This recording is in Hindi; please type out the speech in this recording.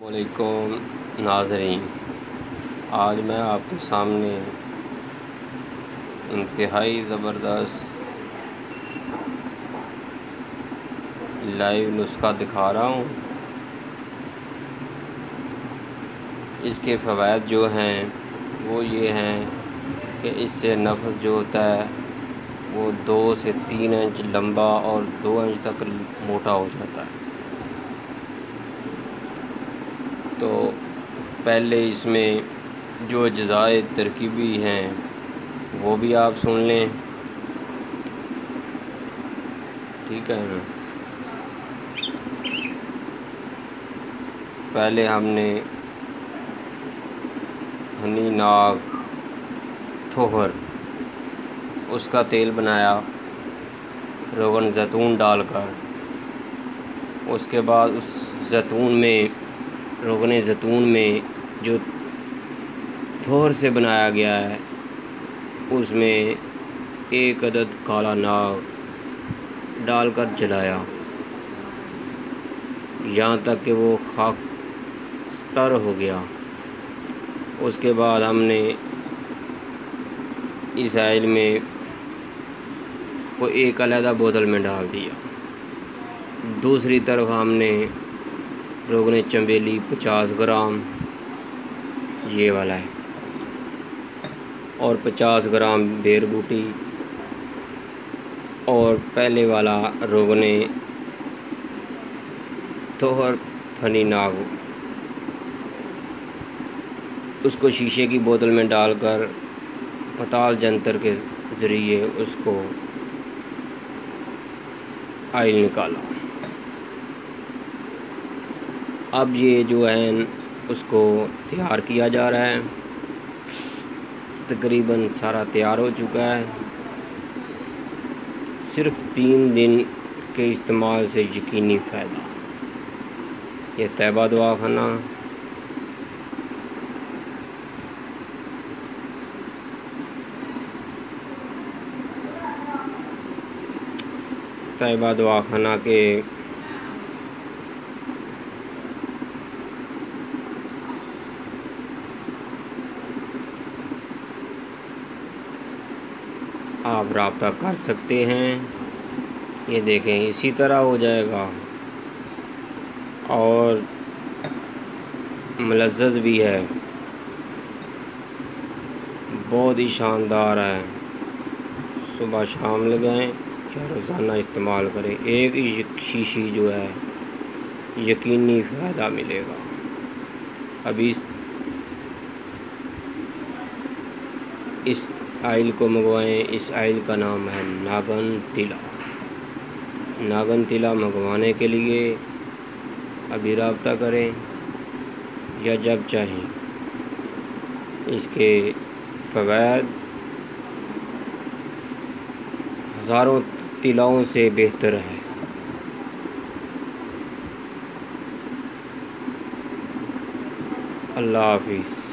वालेकुम नाज़रीन, आज मैं आपके सामने इंतहाई ज़बरदस्त लाइव नुस्खा दिखा रहा हूँ। इसके फ़वाइद जो हैं वो ये हैं कि इससे नफ़्स जो होता है वो 2 से 3 इंच लंबा और 2 इंच तक मोटा हो जाता है। तो पहले इसमें जो अज़ाए तरकीबी हैं वो भी आप सुन लें, ठीक है ना। पहले हमने हनी नाग थोहर उसका तेल बनाया रोगन ज़ैतून डालकर। उसके बाद उस ज़ैतून में रोगन ज़ैतून में जो थोहर से बनाया गया है उसमें 1 अदद काला नाग डालकर जलाया यहाँ तक कि वो खाकस्तर हो गया। उसके बाद हमने इस आयल में वो एक अलहदा बोतल में डाल दिया। दूसरी तरफ हमने रोगन चमेली 50 ग्राम ये वाला है और 50 ग्राम बेर बूटी और पहले वाला रोगने तोहर फनी नाग उसको शीशे की बोतल में डालकर पताल जंतर के ज़रिए उसको आयल निकाला। अब ये जो है उसको तैयार किया जा रहा है। तकरीबन सारा तैयार हो चुका है। सिर्फ़ 3 दिन के इस्तेमाल से यकीनी फ़ायदा। ये तैयबा दवाखाना तैयबा दवाखाना के आप रब्ता कर सकते हैं। ये देखें इसी तरह हो जाएगा और मुलज़्ज़ज़ भी है, बहुत ही शानदार है। सुबह शाम लगाएं या रोज़ाना इस्तेमाल करें। एक शीशी जो है यकीनी फ़ायदा मिलेगा। अभी इस आयल को मंगवाएं। इस आयल का नाम है नागन तिला। नागन तिला मंगवाने के लिए अभी रब्ता करें या जब चाहें। इसके फ़वाइद हज़ारों तिलाओं से बेहतर है। अल्लाह हाफ़िज़।